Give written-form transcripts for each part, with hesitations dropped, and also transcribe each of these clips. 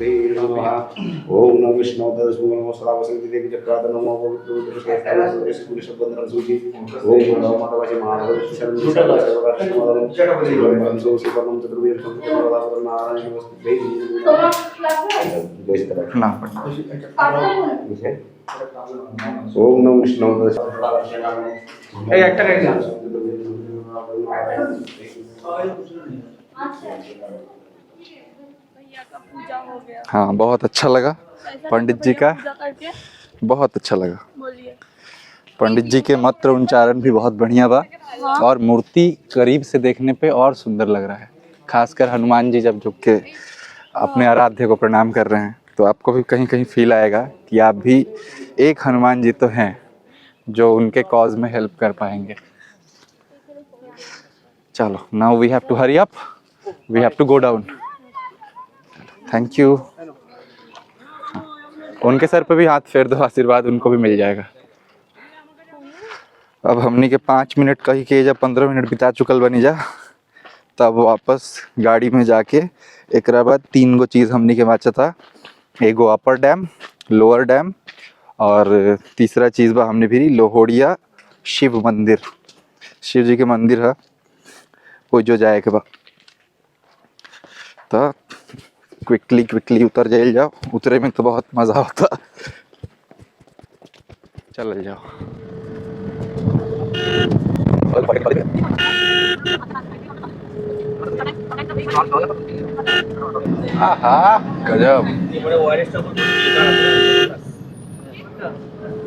नमस्ते नमः। ओम नमः विष्णु नमो सदा वसंती देवी चक्रात नमो पवित्र के पूरे शब्द बंधन सूची ओम नमो मातावासी महादेव शरण सर्वराष्ट्रमदम सो सुवर्णम चतुर्वेद संपूर्ण नारायण नमस्ते ना ओम नमः विष्णु हाँ, बहुत अच्छा लगा पंडित जी का, बहुत अच्छा लगा। पंडित जी के मंत्र उच्चारण भी बहुत बढ़िया बा और मूर्ति करीब से देखने पे और सुंदर लग रहा है। खासकर हनुमान जी जब झुक के अपने आराध्य को प्रणाम कर रहे हैं तो आपको भी कहीं कहीं फील आएगा कि आप भी एक हनुमान जी तो हैं जो उनके कॉज में हेल्प कर पाएंगे। चलो, now we have to hurry up, we have to go down. Thank you. उनके सर पे भी हाथ फेर दो, आशीर्वाद उनको भी मिल जाएगा। अब हमनी के 5 मिनट कही के जब 15 मिनट बिता चुकल बनी जा, तब वापस गाड़ी में जाके एक बाद 3 गो चीज़ हमनी के बाचा था। एगो अपर डैम, लोअर डैम और तीसरा चीज़ बा हमने भी लोहड़िया शिव मंदिर, शिव जी के मंदिर है वो जो जाए के बा। तो क्विकली उतर जाइल जाओ, उतरे में तो बहुत मज़ा होता। चल जाओ। गजब।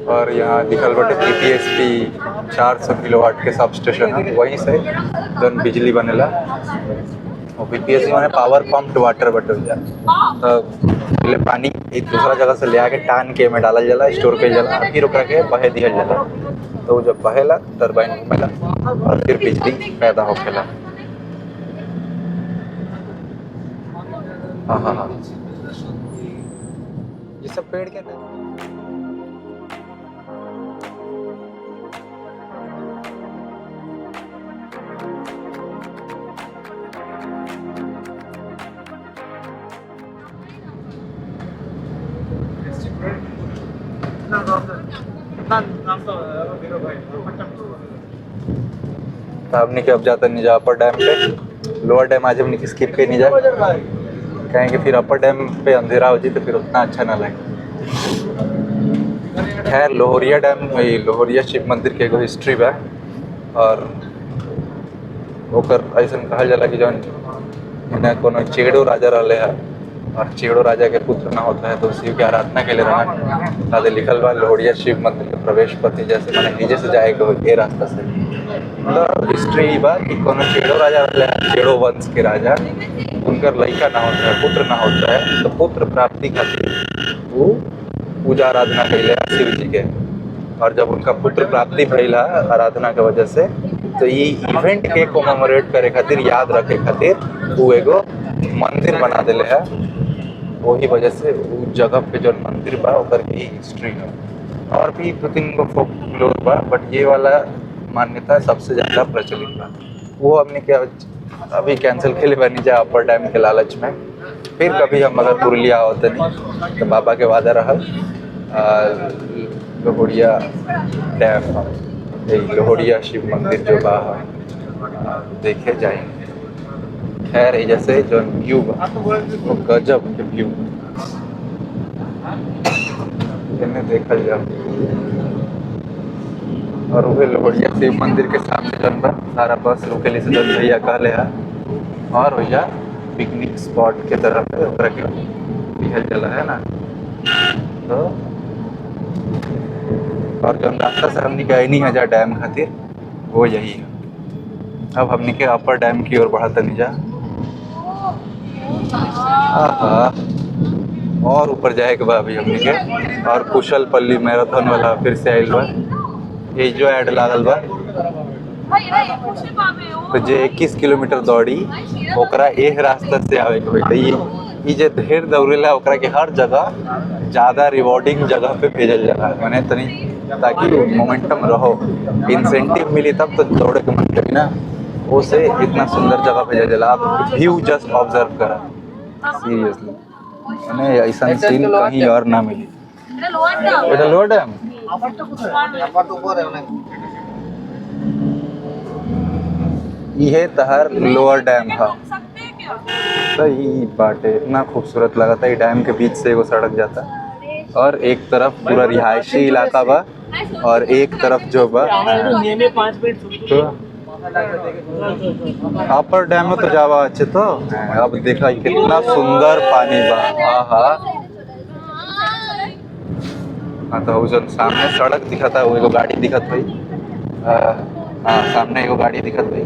और यहाँ दिखल बटे PPSP 400 किलोवाट के सब स्टेशन है, वहीं से जौन बिजली बनेला। और PPSP माने पावर पम्प्ड वाटर बटे जा। तो पहले पानी एक दूसरा जगह से ले आके टान के में डाला जाला, स्टोर कइल जाला, फिर ओकरा के बहे दिहल जाला। तो जब बहेला टरबाइन घूमेला और फिर बिजली पैदा होखेला। हाँ, ये सब पेड़ के नहीं। हमने के अब जाता नहीं जा अपर डैम पे। लोअर डैम आज हमने स्किप के नहीं जा, कहेंगे फिर अपर डैम पे अंधेरा हो जाए तो फिर उतना अच्छा ना लगे। खैर लोहरिया डैम, लोहरिया शिव मंदिर के एगो हिस्ट्री बा और ओकर ऐसा कहल जाला कि जौन इन्हें कोनो चेड़ो राजा रहले है और चेड़ो राजा के पुत्र ना होता है तो शिव की आराधना के लिए रहन तादे लिखल बा लोहरिया शिव मंदिर के प्रवेश पथ जैसे माने नीचे से जाएगा ये रास्ता से। तो हिस्ट्री बा कि कोनो चेड़ो राजा रहले है, चेड़ो वंश के राजा, उनकर लड़का ना होता है, पुत्र ना होता है, तो पुत्र प्राप्ति खातिर वो पूजा आराधना कैले शिव जी के। और जब उनका पुत्र प्राप्ति भइला आराधना के वजह से, तो ये इवेंट के कोमेमोरेट करे खातिर, याद रखे खातिर वो एगो मंदिर बना देले है। वही वजह से वो जगह पे जो मंदिर बा ओकर की हिस्ट्री है। और भी 2-3 गो फोकलोर बा, बट ये वाला मान्यता सबसे ज़्यादा प्रचलित बा। वो हमने क्या अभी कैंसिल के लिए बनी जा अपर डैम के लालच में। फिर कभी हम अगर पुरुलिया होते नहीं तो बाबा के वादा रहा लोहड़िया डैम, लोहड़िया शिव मंदिर जो बा देखे जाएंगे। खैर जैसे जो व्यू बा वो गजब के व्यू इन्हें देखा जाए। और वो लोहड़िया शिव मंदिर के सामने जन बा सारा बस रुकेली से जन भैया कहले है और भैया पिकनिक स्पॉट के तरफ है ओकरा के दिहल जला है ना। तो और जो रास्ता से हमने गए नहीं है जा डैम खातिर वो यही है। अब हमने के अपर डैम की ओर बढ़ाता नहीं जा। और ऊपर जाएगा बा अभी हमने के। और कुशल पल्ली मैराथन वाला फिर से आयल बा, ये जो ऐड लागल बा तो जे 21 किलोमीटर दौड़ी ओकरा एक रास्ता से आवे के बेटा। ये जे ढेर दौड़ेला ओकरा के हर जगह ज़्यादा रिवॉर्डिंग जगह पे भेजल जाला, माने तनी ताकि मोमेंटम रहो, इंसेंटिव मिली तब तो दौड़े के मन करी ना। उसे इतना सुंदर जगह भेजा जाला। आप व्यू जस्ट ऑब्जर्व करा सीरियसली। नहीं ऐसा सीन कहीं और ना मिली। এটা লোয়ার ড্যাম। ये तहर लोअर डैम था। सही बात है, इतना खूबसूरत लगा था। ये डैम के बीच से वो सड़क जाता और एक तरफ पूरा रिहायशी इलाका बा और एक तरफ जो बा तो अपर डैम में तो जावा अच्छे तो अब देखा कितना सुंदर पानी बा। हाँ हाँ तो जो सामने सड़क दिखा था वो एगो गाड़ी दिखत हुई। हाँ सामने एगो गाड़ी दिखत हुई।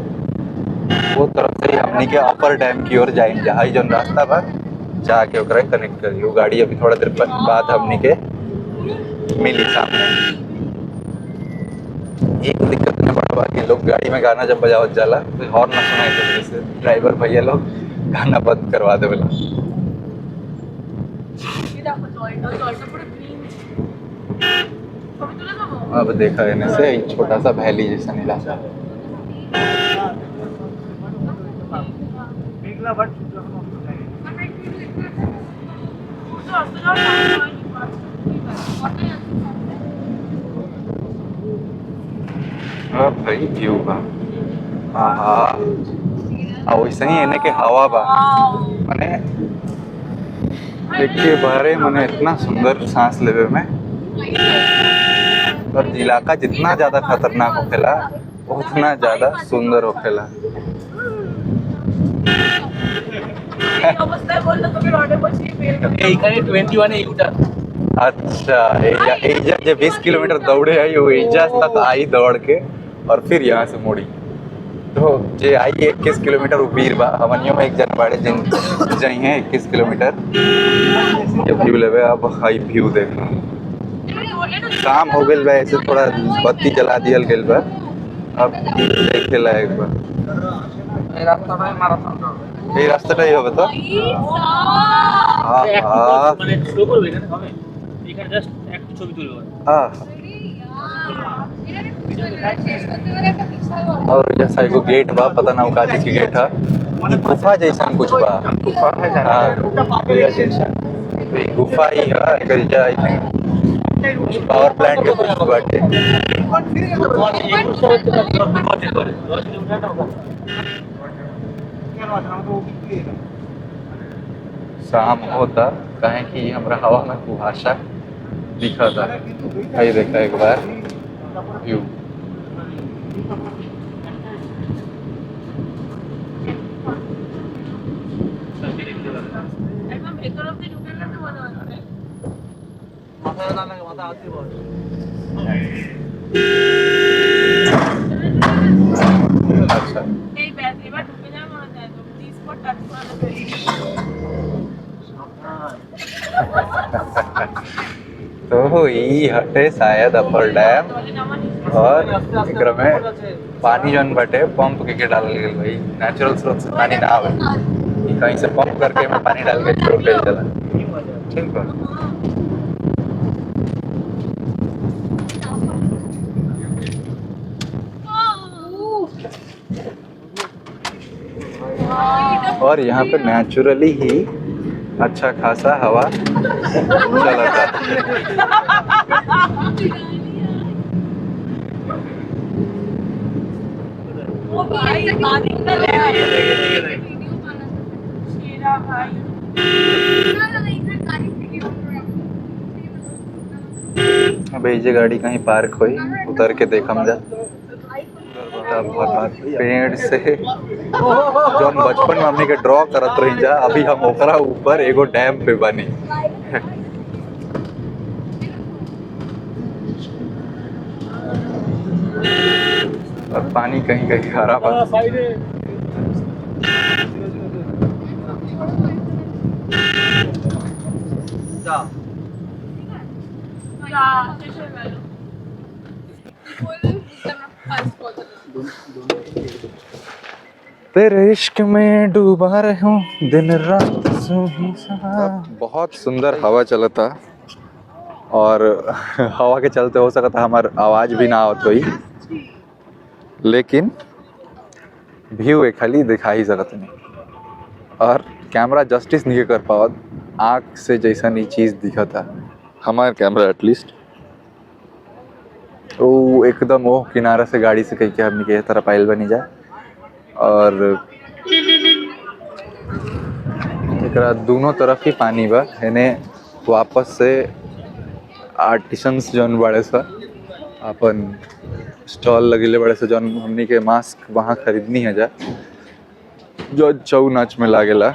वो तरफ से हमनी के अपर डैम की ओर जाएंगे। जहाँ जो रास्ता बा जाके ओकरा कनेक्ट करी। वो गाड़ी अभी थोड़ा देर बाद हमनी के मिली सामने। एक दिक्कत न बड़ा बाकी लोग गाड़ी में गाना जब बजावत जाला तो हॉर्न ना सुनाई देने से ड्राइवर भैया लोग गाना बंद करवा दे बोला। अब देखा इन्हें से एक छोटा सा वैली जैसा इलाका। भाई व्यू बा। हाँ वैसे ही इन्हें के हवा बा मने देख के बारे मने इतना सुंदर सांस लेवे में। और इलाका जितना ज्यादा खतरनाक होखेला उतना ज्यादा सुंदर होखेला। अच्छा एजा जे 20 किलोमीटर दौड़े आई वो एजा तक आई दौड़ के और फिर यहाँ से मुड़ी तो जे आई 21 किलोमीटर वो वीर बा। हमनियों में एक जन बाड़े जिन जाई हैं 21 किलोमीटर। ये व्यू लेवे अब हाई व्यू देखना। शाम हो गई बा ऐसे थोड़ा बत्ती जला दियल गइल बा। अब देखे लायक बा। এই রাস্তাটাই হবে তো। और जैसा एगो गेट बा पता ना का चीज की गेट है गुफा जैसा कुछ बा। गुफा ही है एकर जा आई थिंक पावर प्लांट के कुछ बाटे। शाम होता कहे कि हमरा हवा में कुहासा दिखा था। भाई देखा एक बार व्यू। अच्छा तो ये हटे शायद अपर डैम और एकरा में पानी जौन बटे पंप के डाल गए भाई। नेचुरल स्रोत से पानी ना आवे कहीं से पंप करके में पानी डाल के छोड़ के चला। ठीक बा। और यहाँ पे नेचुरली ही अच्छा खासा हवा चलता। अब ये गाड़ी कहीं पार्क हुई उतर के देखम जा। पेड़ से जो बचपन में हमने के ड्रॉ करत रही जा अभी हम ओकरा ऊपर एगो डैम पे बनी। और पानी कहीं कहीं खारा बा। तेरे इश्क में डूबा रहूं दिन रात बहुत सुंदर हवा चलता और हवा के चलते हो सकता हमार आवाज भी ना आवत होई लेकिन व्यू एक खाली दिखा ही सकत नहीं और कैमरा जस्टिस नहीं कर पावत आँख से जैसा नहीं चीज़ दिखा था हमारे कैमरा एटलीस्ट। वो एकदम वो किनारा से गाड़ी से कहीं के हमने के तरह पाइल बनी जाए और एकरा दोनों तरफ ही पानी बा। हेने वापस से आर्टिसंस जौन बड़े सा अपन स्टॉल लगेले बड़े से जौन हमनी के मास्क वहाँ खरीदनी है जा जो चौ नाच में लागेला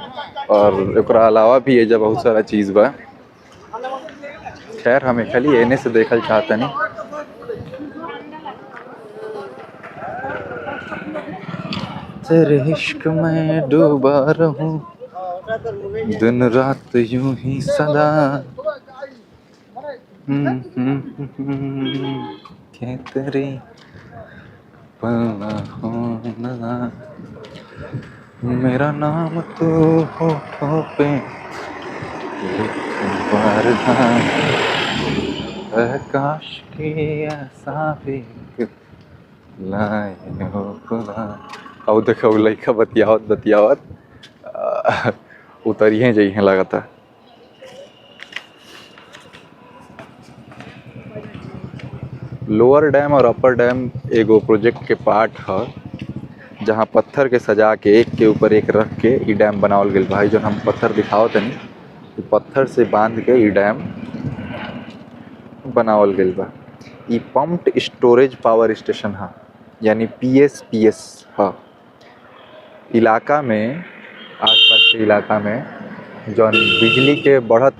और एकरा अलावा भी एजा बहुत सारा चीज़ बा। खैर हमें खाली एने से देखल चाहता नहीं। तेरे इश्क में डूबा रहूं दिन रात यूं ही सदा के तेरी पलना होना मेरा नाम तो होठों पे लिख बार है काश कि ऐसा भी लाए हो खुदा। अब देखो लइका बतियावत उतरिए जइहे लगता। लोअर डैम और अपर डैम एगो प्रोजेक्ट के पार्ट है जहाँ पत्थर के सजा के एक के ऊपर एक रख के ई डैम बनावल गइल भाई। जो हम पत्थर दिखाओ तनी पत्थर से बांध के ई डैम बनावल गइल बा। ई पम्प्ड स्टोरेज पावर स्टेशन है यानी PSPS है। इलाका में आसपास के इलाका में जौन बिजली के बढ़त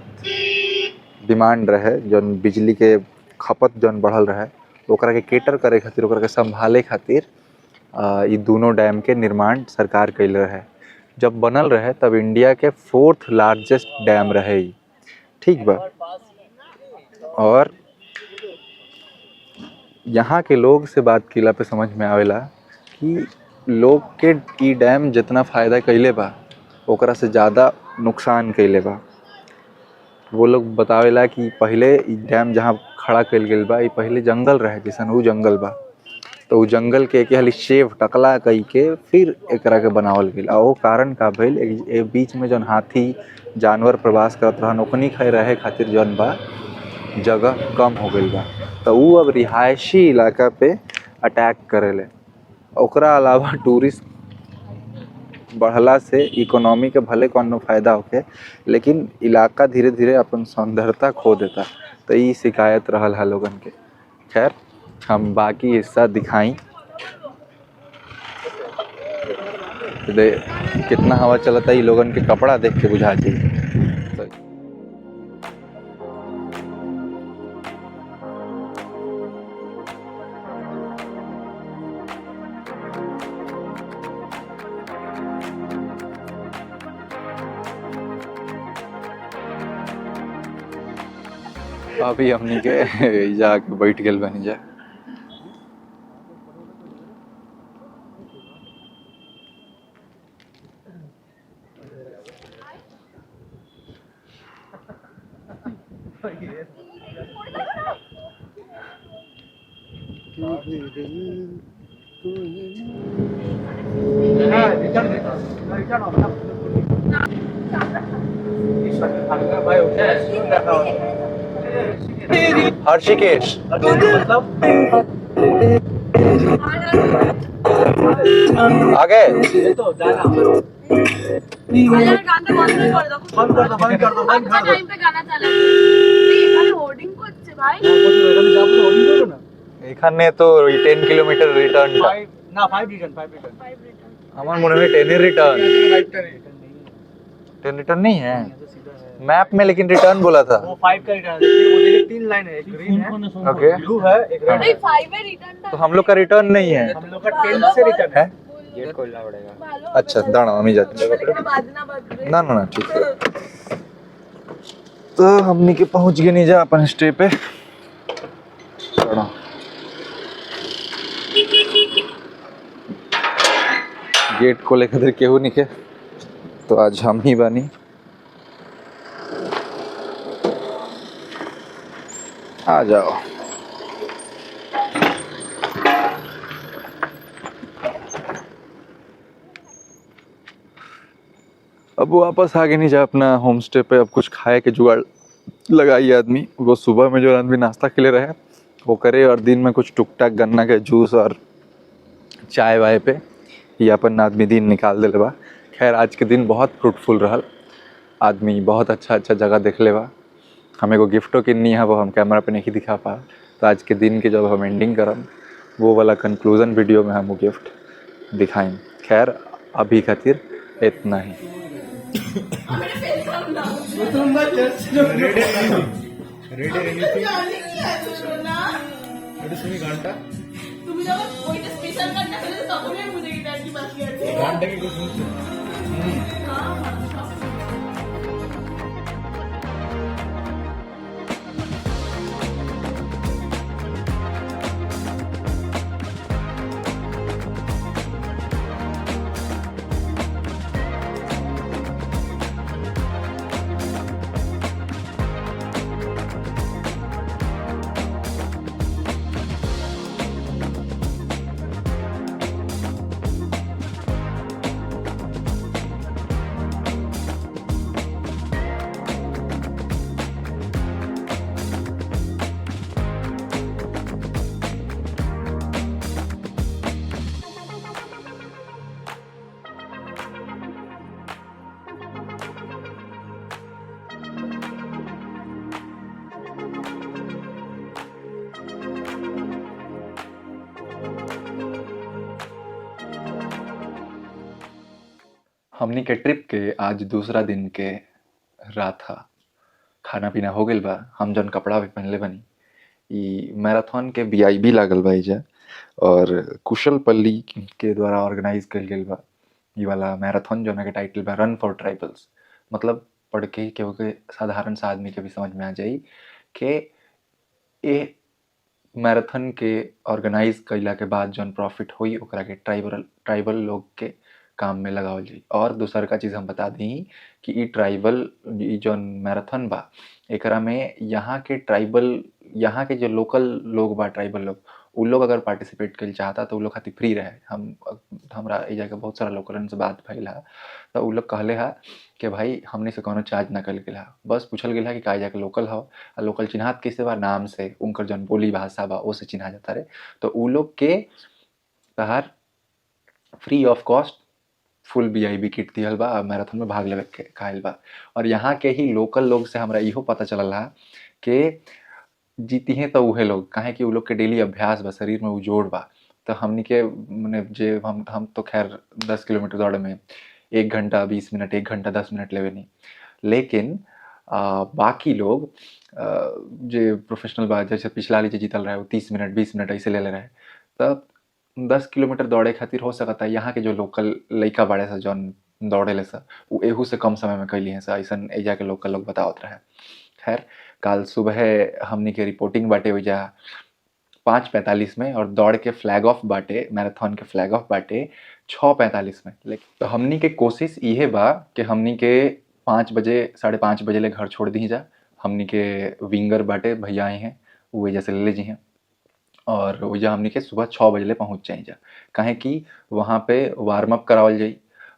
डिमांड रहे जौन बिजली के खपत जौन बढ़ल रहे ओकरा के केटर करे खातिर ओकरा के संभाले खातिर ई दोनों डैम के निर्माण सरकार कैल रहे। जब बनल रहे तब इंडिया के 4th लार्जेस्ट डैम रहे ई। ठीक बा। और यहाँ के लोग से बात किला पे समझ में आवेला कि लोग के ई डैम जितना फ़ायदा कैले बा ओकरा से ज़्यादा नुकसान कैले बा। वो लोग बतावेला कि पहले ई डैम जहाँ खड़ा कैल गेल बा ई पहले जंगल रहे जैसन उ जंगल बा तो उ जंगल के हाली शेव टकला कई के फिर एकरा के बनावल गेल। आ वो कारण का भइल ए बीच में जौन हाथी जानवर प्रवास करत रहन ओकनी रहे खातिर जौन बा जगह कम हो गइल बा तो उ अब रिहायशी इलाका पे अटैक करेले। ओकरा अलावा टूरिस्ट बढ़ला से इकोनॉमी के भले कोनो फायदा होके लेकिन इलाका धीरे धीरे अपन सौंदर्यता खो देता तो ई शिकायत रहल है लोगन के। खैर हम बाकी हिस्सा दिखाई दे कितना हवा चलता ई लोगन के कपड़ा देख के बुझा जाई। अभी हमनी के जाके बैठ गेल बनी जा। हर्षिकेश आगे এখানে তো 10 কিলোমিটার রিটার্ন না 5 রিটার্ন আমার মনে হয় 10 এর রিটাर्न 10 रिटर्न नहीं है मैप में लेकिन रिटर्न बोला था वो 5 का रिटर्न है। वो देखिए 3 लाइन है एक ग्रीन है ओके ब्लू है एक रेड है 5 है रिटर्न तो हम लोग का रिटर्न नहीं है हम लोग का 10 से रिटर्न है गेट खोलना पड़ेगा। अच्छा दाना मम्मी जाती है ना ना ना ठीक है। तो हमनी के पहुंच गए नहीं जा अपन स्टे पे चलो गेट को लेकर केहू नहीं के तो आज हम ही बानी। आ जाओ अब वो वापस आगे नहीं जा अपना होम स्टे पे। अब कुछ खाए के जुगाड़ लगाई आदमी। वो सुबह में जो आदमी नाश्ता के लिए रहे वो करे, और दिन में कुछ टुक टाक गन्ना के जूस और चाय वाय पे ये अपन आदमी दिन निकाल दे बा। खैर आज के दिन बहुत फ्रूटफुल रहल। आदमी बहुत अच्छा अच्छा जगह देख ले बा। हमें को गिफ्टों किन्नी है वो हम कैमरा पे नहीं दिखा पा। तो आज के दिन के जब हम एंडिंग करम वो वाला कंक्लूजन वीडियो में हम वो गिफ्ट दिखाएं। खैर अभी खातिर इतना ही। তুমি যখন ওইটা স্পেশাল গানটা হলে তখনই আমি বুঝে গেছি আর কি বাকি আছে গানটা কি খুব শুনছো हमनी के ट्रिप के आज दूसरा दिन के रात था। खाना पीना हो गइल बा। हम जौन कपड़ा भी पहनले बनी ई मैराथन के वीआईबी लागल बा एजा, और कुशल पल्ली के द्वारा ऑर्गेनाइज कइल गइल बा। ई वाला मैराथन जौन के टाइटल बा रन फॉर ट्राइबल्स। मतलब पढ़ के केहू के साधारण सा आदमी के भी समझ में आ जाई कि ए मैराथन के ऑर्गेनाइज कइला के बाद जौन प्रॉफिट होई ओकरा के ट्राइबल लोग के काम में लगावल जाई। और दूसर का चीज़ हम बता दी कि ई ट्राइबल ई जौन मैराथन बा एकरा में यहाँ के जो लोकल लोग बा ट्राइबल लोग उ लोग अगर पार्टिसिपेट कइल चाहता तो उ लोग खातिर फ्री रहे। हमरा एजा के बहुत सारा लोकलन से बात भइल हा तो उ लोग कहले हा कि भाई हमने से कोनो चार्ज ना कइल गेल हा। बस पूछल गेल हा कि का एजा के लोकल हव आ लोकल चिन्हात कैसे बा नाम से उनकर जौन बोली भाषा बा ओसे चिन्हा जाता रे। तो उ लोग के तहार free of cost full VIB kit दिहल बा आ मैराथन में भाग लेवे के कहल बा। और यहाँ के ही लोकल लोग से हमरा इहो पता चलल हा कि जीती हैं तो उहे लोग काहे कि उ लोग के डेली अभ्यास बा, शरीर में उ जोड़ बा। तो हमनी के मने जे हम तो खैर 10 किलोमीटर दौड़े में 1 घंटा 20 मिनट 1 घंटा 10 मिनट लेवे नहीं। लेकिन बाकी लोग जे प्रोफेशनल बा जैसे पिछला जे जीतल रहे वो 30 मिनट 20 मिनट ऐसे ले रहे। तब 10 किलोमीटर दौड़े खातिर हो सकता है यहाँ के जो लोकल लइका बाड़े सा जौन दौड़ेले सा उ एहू से कम समय में कैली हैं सा ऐसन एजा के लोकल लोग बतावत रहे। खैर कल सुबह हमनी के रिपोर्टिंग बाटे ओइजा 5:45 में और दौड़ के फ्लैग ऑफ बाटे मैराथन के फ्लैग ऑफ बाटे 6:45 में। लेकिन तो हमनी के कोशिश इहे बा कि हमनी के 5 बजे 5:30 बजे ले घर छोड़ दी जा। हमनी के विंगर बाटे भैया आए हैं वो एजा से ले ले जी हैं और ओइजा हमनी के सुबह 6 बजे ले पहुँच जाई जा। काहे कि वहाँ पे वार्म अप करावल जाई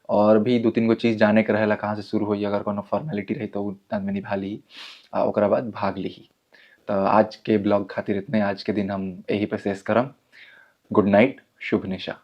और भी 2-3 गो चीज़ जाने के रहेला कहाँ से शुरू होई अगर कोनो फॉर्मेलिटी रही तो उ आदमी निभा ली आ ओकरा बाद भाग लीही। तो आज के ब्लॉग खातिर इतने। आज के दिन हम यही पे शेष करम। गुड नाइट, शुभ निशा।